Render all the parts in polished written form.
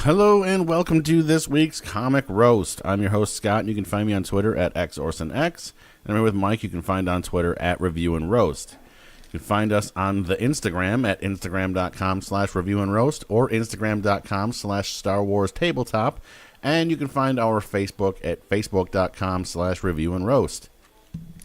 Hello and welcome to this week's Comic Roast. I'm your host, Scott, and you can find me on Twitter at XOrsonX. And I'm with Mike, you can find on Twitter at Review and Roast. You can find us on the Instagram at instagram.com/reviewandroast or instagram.com/Star Wars Tabletop. And you can find our Facebook at facebook.com/reviewandroast.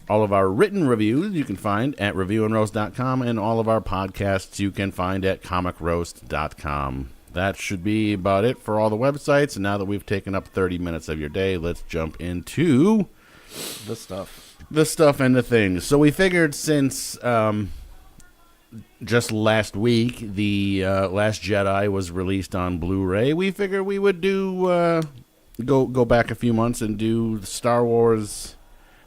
All of our written reviews you can find at reviewandroast.com, and all of our podcasts you can find at comicroast.com. That should be about it for all the websites. And now that we've taken up 30 minutes of your day, let's jump into the stuff and the things. So we figured since just last week the Last Jedi was released on Blu-ray, we figured we would do go back a few months and do Star Wars: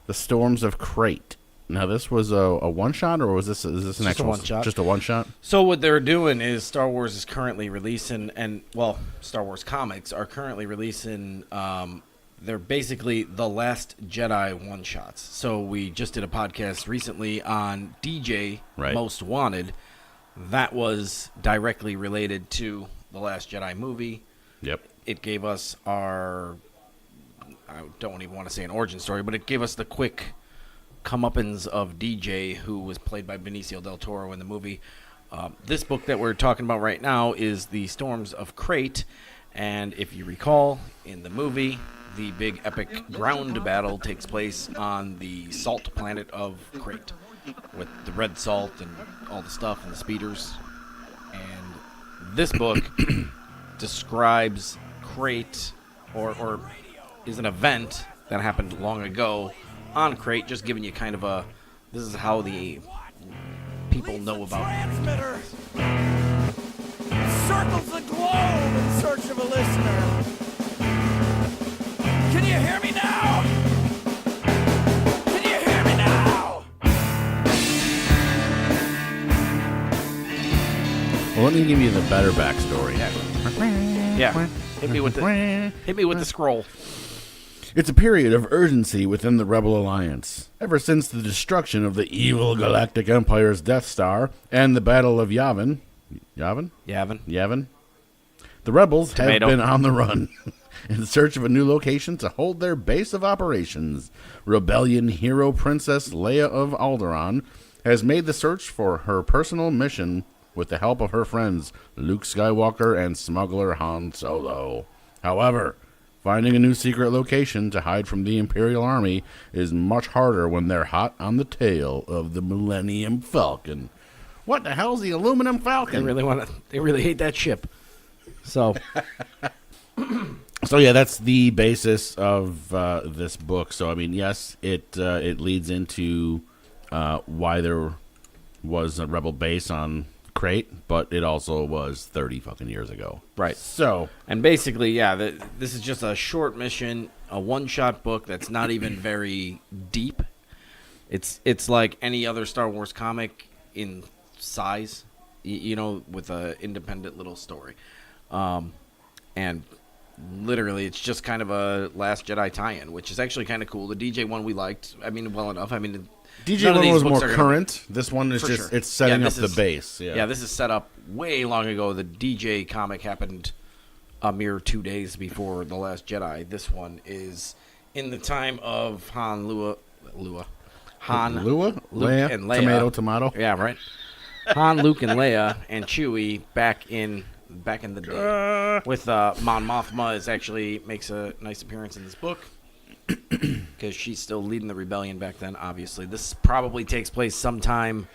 The Storms of Crait. Now, this was a one-shot, or is this an actual one-shot? Just a one-shot? So what they're doing is Star Wars is currently releasing, Star Wars comics are currently releasing, they're basically the Last Jedi one-shots. So we just did a podcast recently on DJ Most Wanted. That was directly related to the Last Jedi movie. Yep. It gave us our, I don't even want to say an origin story, but it gave us the quick comeuppance of DJ, who was played by Benicio del Toro in the movie. This book that we're talking about right now is The Storms of Crait, and if you recall, in the movie, the big epic ground battle takes place on the salt planet of Crait, with the red salt and all the stuff and the speeders. And this book describes Crait, or is an event that happened long ago on Crait, just giving you kind of a, this is how the people know about transmitter circles the globe in search of a listener. Can you hear me now? Can you hear me now? Well, let me give you the better backstory. Yeah. Hit me with the scroll. It's a period of urgency within the Rebel Alliance. Ever since the destruction of the evil Galactic Empire's Death Star and the Battle of Yavin, the Rebels have been on the run in search of a new location to hold their base of operations. Rebellion hero Princess Leia of Alderaan has made the search for her personal mission with the help of her friends Luke Skywalker and smuggler Han Solo. However, finding a new secret location to hide from the Imperial Army is much harder when they're hot on the tail of the Millennium Falcon. What the hell's the Aluminum Falcon? They really hate that ship. So, yeah, that's the basis of this book. So, I mean, yes, it leads into why there was a Rebel base on Crait, but it also was 30 fucking years ago. Right. So, and basically, this is just a short mission, a one-shot book that's not even very deep. It's like any other Star Wars comic in size, with an independent little story. And literally, it's just kind of a Last Jedi tie-in, which is actually kind of cool. The DJ one we liked, well enough. DJ one was more current. This one is just, sure. It's setting up the base. Yeah, this is set up way long ago. The DJ comic happened a mere 2 days before The Last Jedi. This one is in the time of Han, Luke, and Leia. Tomato. Yeah, right. Han, Luke, and Leia, and Chewie back in the day. With Mon Mothma makes a nice appearance in this book. Because she's still leading the rebellion back then, obviously. This probably takes place sometime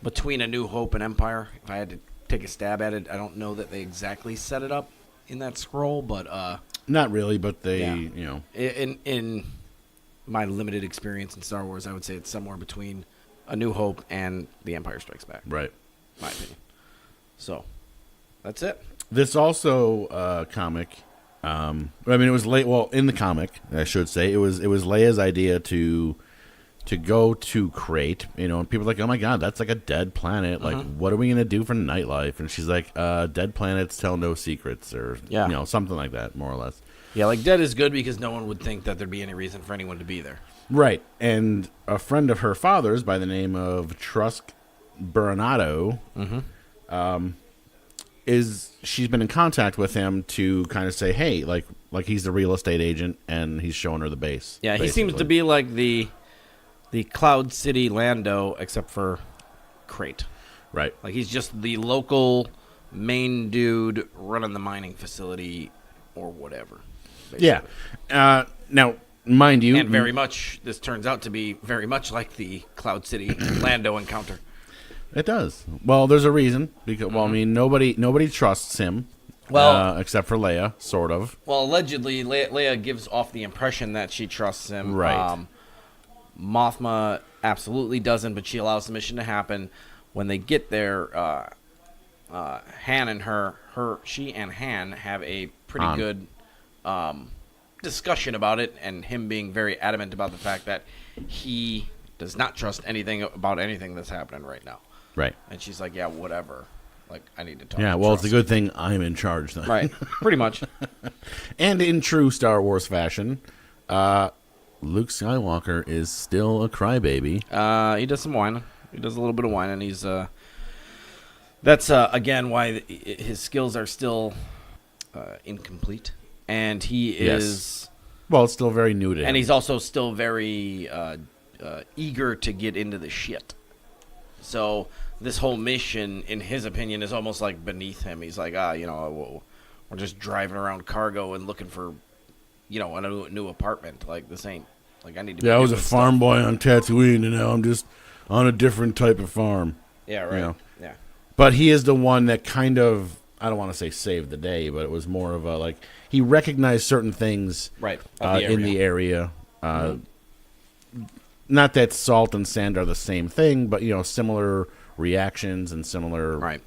between A New Hope and Empire. If I had to take a stab at it, I don't know that they exactly set it up in that scroll, but not really, but they, in my limited experience in Star Wars, I would say it's somewhere between A New Hope and The Empire Strikes Back. Right. My opinion. So, that's it. This also comic. It was in the comic, I should say, it was Leia's idea to go to Crait, and people are like, oh my god, that's like a dead planet. Like, what are we gonna do for nightlife? And she's like, dead planets tell no secrets, or something like that, more or less. Yeah, like dead is good because no one would think that there'd be any reason for anyone to be there. Right, and a friend of her father's by the name of Trusk Bernardo she's been in contact with him to kind of say, hey, like he's the real estate agent, and he's showing her the base. Yeah, basically. he seems to be like the Cloud City Lando, except for Crait. Right. Like he's just the local main dude running the mining facility or whatever. Basically. Yeah. Now, mind you, And very much, this turns out to be very much like the Cloud City Lando encounter. it does. Well, there's a reason because I mean, nobody trusts him. Well, except for Leia, sort of. Well, allegedly, Leia gives off the impression that she trusts him. Right. Mothma absolutely doesn't, but she allows the mission to happen. When they get there, Han and she and Han have a pretty good discussion about it, and him being very adamant about the fact that he does not trust anything about anything that's happening right now. Right. And she's like, yeah, whatever. Like, I need to talk. Yeah, well, it's a good thing I'm in charge then. Right, pretty much. And in true Star Wars fashion, Luke Skywalker is still a crybaby. He does some whining. He does a little bit of whining. He's that's again why his skills are still incomplete, and he is. Well, it's still very new to him. And he's also still very eager to get into the shit. So this whole mission, in his opinion, is almost like beneath him. He's like, we're just driving around cargo and looking for, a new apartment. Like, this ain't, like, I need to be I was a doing farm stuff. boy on Tatooine, and now I'm just on a different type of farm. Yeah, right. Yeah. But he is the one that kind of, I don't want to say saved the day, but it was more of a, like, he recognized certain things Right. in the area. Not that salt and sand are the same thing, but, similar reactions and similar, Right.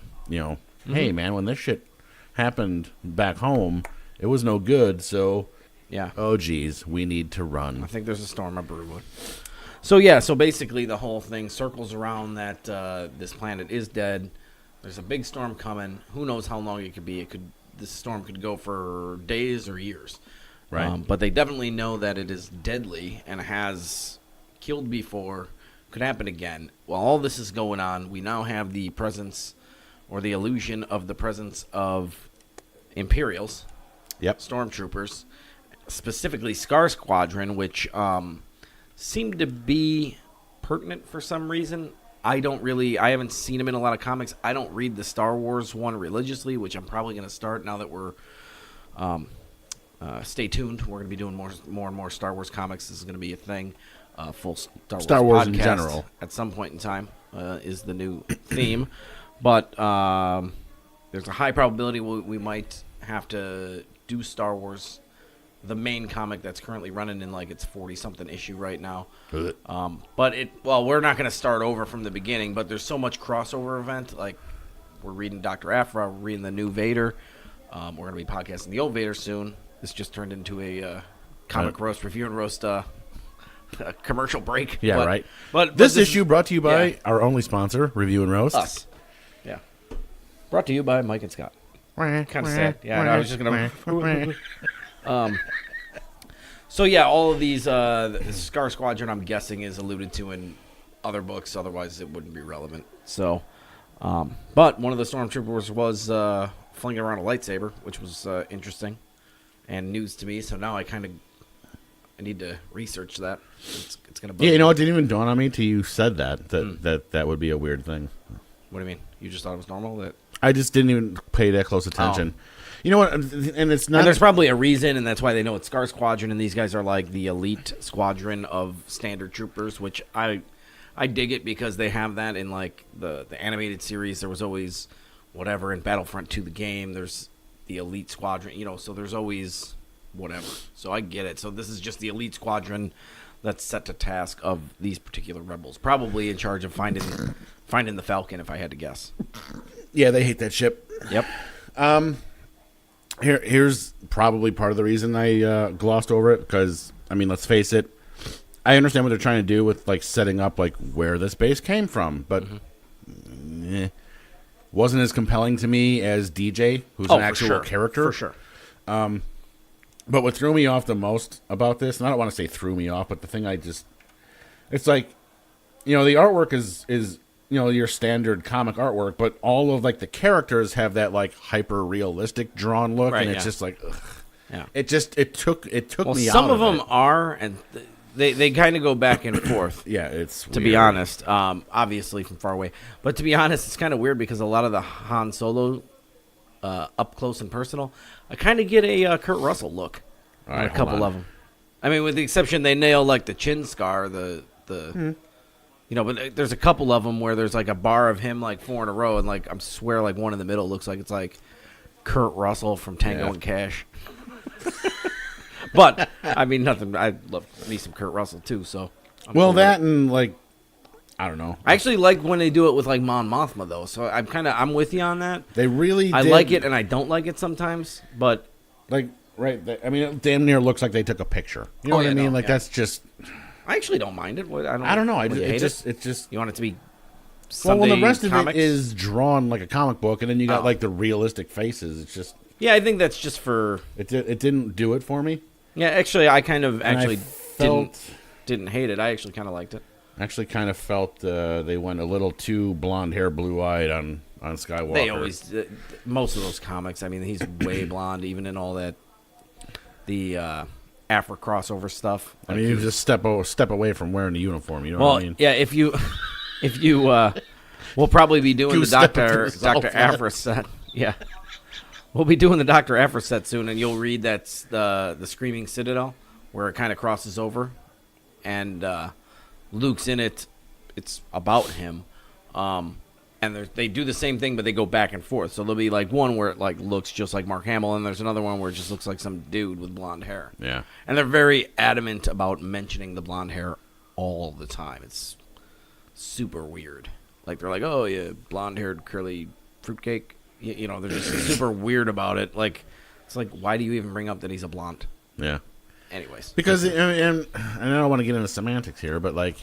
Hey, man, when this shit happened back home, it was no good, so, Yeah. oh, geez, we need to run. I think there's a storm at Brewwood. So basically the whole thing circles around that this planet is dead. There's a big storm coming. Who knows how long it could be? This storm could go for days or years. Right. But they definitely know that it is deadly and has killed before, could happen again. While all this is going on, we now have the presence or the illusion of the presence of Imperials, stormtroopers, specifically Scar Squadron, which seem to be pertinent for some reason. I haven't seen them in a lot of comics. I don't read the Star Wars one religiously, which I'm probably going to start now that we're stay tuned. We're going to be doing more and more Star Wars comics. This is going to be a thing. Full Star Wars podcast in general. At some point in time is the new theme. But there's a high probability we might have to do Star Wars, the main comic that's currently running in like its 40-something issue right now. But we're not going to start over from the beginning, but there's so much crossover event. Like, we're reading Dr. Aphra, we're reading the new Vader. We're going to be podcasting the old Vader soon. This just turned into a comic roast, review and roast a commercial break. Yeah, right. But this issue brought to you by our only sponsor, Review and Roast. Us. Yeah. Brought to you by Mike and Scott. Kind of sad. Yeah, I was just going to... So, yeah, all of these... the Scar Squadron, I'm guessing, is alluded to in other books. Otherwise, it wouldn't be relevant. So... but one of the stormtroopers was flinging around a lightsaber, which was interesting and news to me. So now I need to research that. It's gonna. Yeah, it didn't even dawn on me till you said that would be a weird thing. What do you mean? You just thought it was normal? That I just didn't even pay that close attention. You know what? And it's not. And there's probably a reason, and that's why they know it's Scar Squadron, and these guys are like the elite squadron of standard troopers, which I dig it because they have that in like the animated series. There was always whatever in Battlefront 2, the game. There's the elite squadron, so there's always whatever. So I get it. So this is just the elite squadron that's set to task of these particular rebels, probably in charge of finding the Falcon, if I had to guess. Yeah, they hate that ship. Yep. Here's probably part of the reason I glossed over it because let's face it. I understand what they're trying to do with like setting up like where this base came from, but wasn't as compelling to me as DJ, who's an actual character. For sure. But what threw me off the most about this, and I don't want to say threw me off, but the thing it's like, the artwork is your standard comic artwork, but all of like the characters have that like hyper realistic drawn look, Right, and it's yeah. just like, ugh. Yeah. It took Well, me out. some of of them it. are, and they kind of go back and forth. Yeah, it's To be honest, obviously from far away, but to be honest, it's kind of weird because a lot of the Han Solo, up close and personal, I kind of get a Kurt Russell look All on right, a couple hold on. of them. I mean, with the exception they nail like the chin scar, but there's a couple of them where there's like a bar of him like 4 in a row, and like I swear like one in the middle looks like it's like Kurt Russell from Tango Yeah. and Cash. But I mean, nothing. I love me some Kurt Russell too. So I'm Well, cool with that it. and like, I don't know. I actually like when they do it with like Mon Mothma though. So I'm with you on that. They really I did, like it and I don't like it sometimes, but like right. I mean, it damn near looks like they took a picture. You know Oh, what yeah, I mean? no, like yeah. that's just. I actually don't mind it. I don't know. what, you hate It just. You want it to be Well, when Sunday the rest comics? of it is drawn like a comic book, and then you got Oh. like the realistic faces. It's just Yeah, I think that's just for. it didn't do it for me. Yeah, actually, I kind of And I actually felt didn't hate it. I actually kind of liked it. actually kind of felt they went a little too blonde hair, blue eyed on Skywalker. They always most of those comics. I mean, he's way blonde, even in all that the Afro crossover stuff. I mean, you just step away from wearing the uniform. You know Well, what I mean? yeah, if you we'll probably be doing the Two-step into Dr. the South, Afra set. Yeah. We'll be doing the Dr. Afra set soon, and you'll read that's the Screaming Citadel, where it kind of crosses over, and Luke's in it. It's about him, and they do the same thing, but they go back and forth. So there'll be like one where it like looks just like Mark Hamill, and there's another one where it just looks like some dude with blonde hair. Yeah. And they're very adamant about mentioning the blonde hair all the time. It's super weird. Like they're like, oh yeah, blonde-haired curly fruitcake. They're just super weird about it. Like it's like, why do you even bring up that he's a blonde? Yeah. Anyways, Because and I don't want to get into semantics here, but like,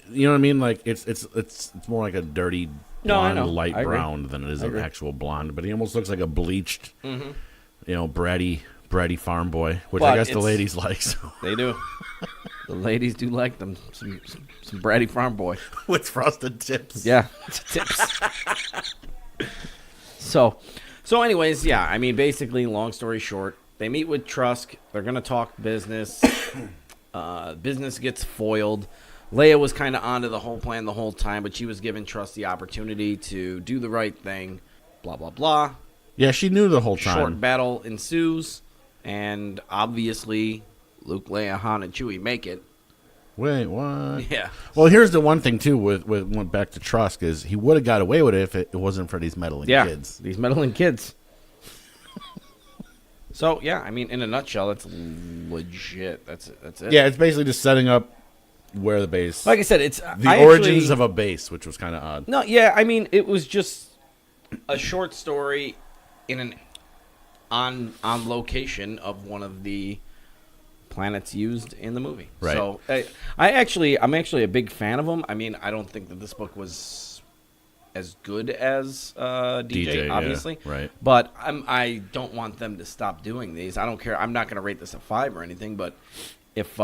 you know what I mean? Like it's more like a dirty No, I blonde, know. light I agree. brown than it is I an agree. actual blonde. But he almost looks like a bleached, Mm-hmm. bratty farm boy, which But I guess the it's- ladies like. So. they do. The ladies do like them. Some bratty farm boy. With frosted tips. Yeah, tips. So anyways, yeah. I mean, basically, long story short, they meet with Trusk. They're gonna talk business. Business gets foiled. Leia was kind of onto the whole plan the whole time, but she was giving Trusk the opportunity to do the right thing. Blah blah blah. Yeah, she knew the whole time. Short battle ensues, and obviously, Luke, Leia, Han, and Chewie make it. Wait, what? Yeah. Well, here's the one thing too with went back to Trusk is he would have got away with it if it wasn't for these meddling Yeah, kids. these meddling kids. So yeah, I mean, in a nutshell, that's legit. That's it. Yeah, it's basically just setting up where the base, Like I said, it's the origins of a base, which was kind of odd. No, yeah, I mean, it was just a short story in an on location of one of the planets used in the movie. Right. So I'm actually a big fan of them. I mean, I don't think that this book was as good as DJ, yeah, obviously. right. But I don't want them to stop doing these. I don't care. I'm not going to rate this a 5 or anything. But if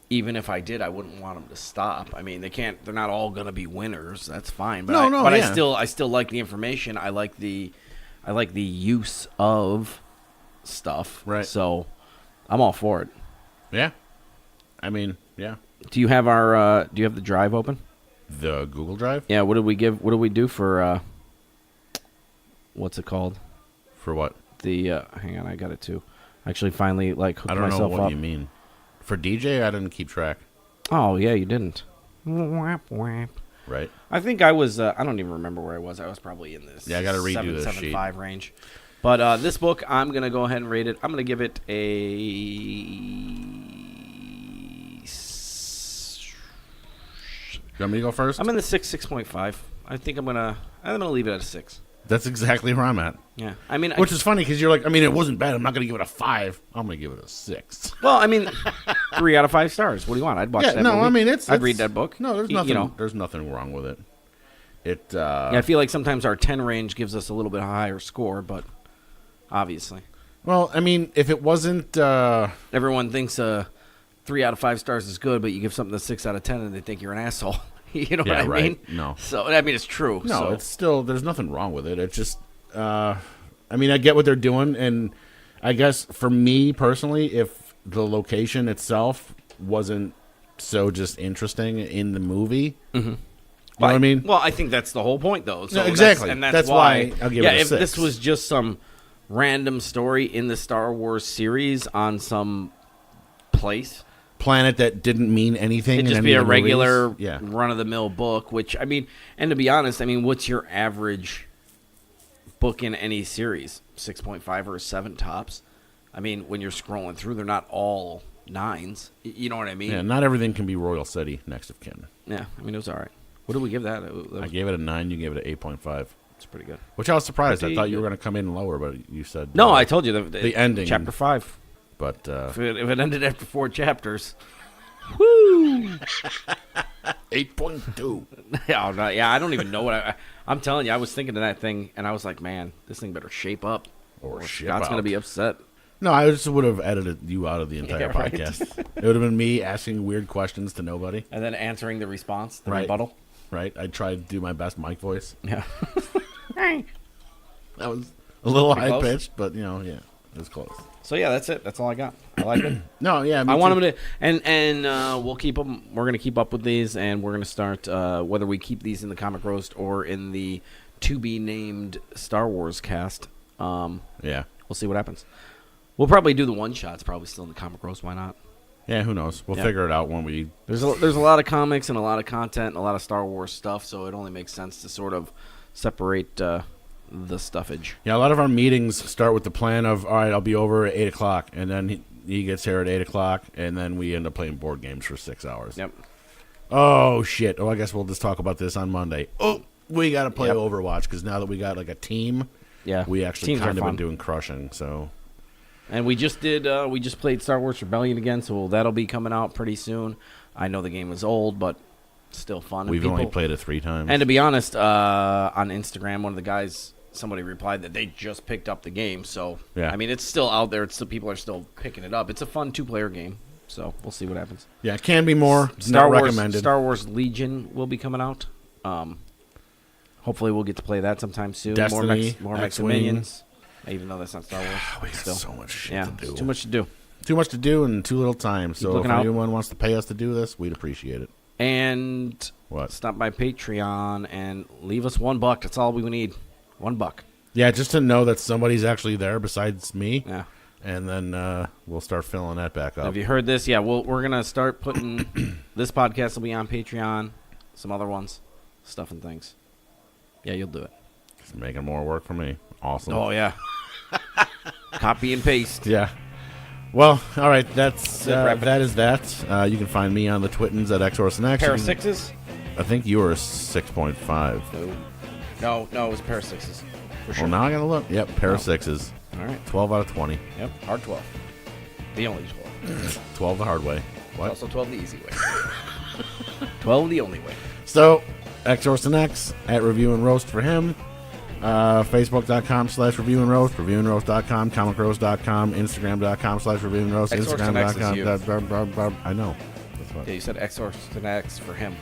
even if I did, I wouldn't want them to stop. I mean, they can't. They're not all going to be winners. That's fine. But yeah. I still like the information. I like the use of stuff. Right. So I'm all for it. Yeah, I mean, yeah. Do you have do you have the drive open? The Google Drive Yeah. What did we do for what's it called? for what? The hang on, I got it too. I actually finally hooked I don't know myself what up. you mean. For DJ, I didn't keep track. Oh yeah, you didn't. Whap, whap. Right. I think I was. I don't even remember where I was. I was probably in this. Yeah, I gotta redo this sheet. 7.75 range. But this book, I'm gonna go ahead and rate it. I'm gonna give it a. You want me to go first? I'm in the 6.5. I think I'm gonna leave it at a 6. That's exactly where I'm at. Yeah, I mean, Which is funny because you're like, I mean, it wasn't bad. I'm not going to give it a 5. I'm going to give it a 6. well, I mean, 3 out of 5 stars. What do you want? I'd watch Yeah, that. no, movie. I mean, I'd read that book. No, there's You nothing. know. There's nothing wrong with it. Yeah, I feel like sometimes our 10 range gives us a little bit higher score, but obviously, Well, I mean, if it wasn't, everyone thinks 3 out of 5 stars is good, but you give something a 6 out of 10 and they think you're an asshole. You know Yeah, what I right. mean? No. So I mean, it's true. No, so. it's still, there's nothing wrong with it. It's just, I mean, I get what they're doing, and I guess for me personally, if the location itself wasn't so just interesting in the movie, you know what I mean? Well, I think that's the whole point, though. So No, exactly. That's why I'll give it a if 6. this was just some random story in the Star Wars series on some place, Planet that didn't mean anything. it'd in just any be of a the regular movies. Yeah. run-of-the-mill book. Which I mean, and to be honest, I mean, what's your average book in any series? 6.5 or a 7 tops. I mean, when you're scrolling through, they're not all 9s. You know what I mean? Yeah, not everything can be Royal City next of kin. Yeah, I mean, it was all right. What did we give that? I gave it a 9, you gave it an 8.5. It's pretty good. Which I was surprised. I Pretty thought you good. were going to come in lower, but you said... No, I told you the ending. Chapter 5. But, If it ended after 4 chapters, woo! 8.2. Yeah, no, yeah, I don't even know what I'm telling you. I was thinking of that thing, and I was like, man, this thing better shape up, Or ship Scott's out. gonna be upset. No, I just would have edited you out of the entire Yeah, right. podcast. It would have been me asking weird questions to nobody, And then answering the response, the Right. rebuttal. right? I tried to do my best Mike voice. Yeah. That was a little Pretty close. high-pitched, but, you know, yeah, it was close. So yeah, that's it. That's all I got. I like it. No, yeah, me I want too. them to, and we'll keep them. We're gonna keep up with these, and we're gonna start whether we keep these in the comic roast or in the to be named Star Wars cast. Yeah. We'll see what happens. We'll probably do the one shots. Probably still in the comic roast. Why not? Yeah, who knows? We'll Yeah. figure it out when we... There's a lot of comics and a lot of content and a lot of Star Wars stuff, so it only makes sense to sort of separate the stuffage. Yeah, a lot of our meetings start with the plan of, all right, I'll be over at 8 o'clock, and then he gets here at 8 o'clock, and then we end up playing board games for 6 hours. Yep. Oh, shit. Oh, I guess we'll just talk about this on Monday. Oh, we got to play Yep. Overwatch, because now that we got, like, a team, Yeah. we actually Teams are kind of fun. been doing crushing, so... And we just played Star Wars Rebellion again, so that'll be coming out pretty soon. I know the game is old, but still fun. And We've only people- played it 3 times. And to be honest, on Instagram, one of the guys, somebody replied that they just picked up the game. So, Yeah. I mean, it's still out there. It's still, people are still picking it up. It's a fun 2-player game. So we'll see what happens. Yeah, it can be more. It's Star not Wars, recommended. Star Wars Legion will be coming out. Hopefully, we'll get to play that sometime soon. Destiny, more Mechs X-Wing. and Minions. Even though that's not Star Wars. We got still. so much shit Yeah, to do. it's too much to do. Too much to do and too little time. So if looking out. anyone wants to pay us to do this, we'd appreciate it. And What? stop by Patreon and leave us $1. That's all we need. $1. Yeah, just to know that somebody's actually there besides me. Yeah. And then we'll start filling that back up. Have you heard this? Yeah, we're gonna start putting this podcast will be on Patreon, some other ones, stuff and things. Yeah, you'll do it. It's making more work for me. Awesome. Oh yeah. Copy and paste. Yeah. Well, all right. That's wrap it. that is that. You can find me on the Twittens at XORSNX. Pair of 6s? I think you were 6.5. No, it was a pair of 6s. For sure. Well, now I gotta look. Yep, pair of 6s. All right. 12 out of 20. Yep. Hard 12. The only 12. 12 the hard way. What? Also 12 the easy way. 12 the only way. So, XORSNX at Review and Roast for him. Facebook.com/Review and Roast. ReviewandRoast.com. ComicRoast.com. Instagram.com/Review and Roast. XORSNX is you. Instagram.com. I know. That's what. Yeah, you said X or an X for him.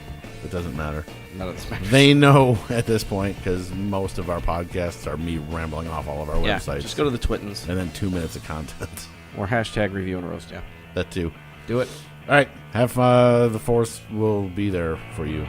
It doesn't matter. None of this matters. They know at this point because most of our podcasts are me rambling off all of our yeah, websites. just go to the Twittens and then 2 minutes of content. or hashtag Review and Roast. Yeah, That too. do it. All right. Have the Force will be there for you.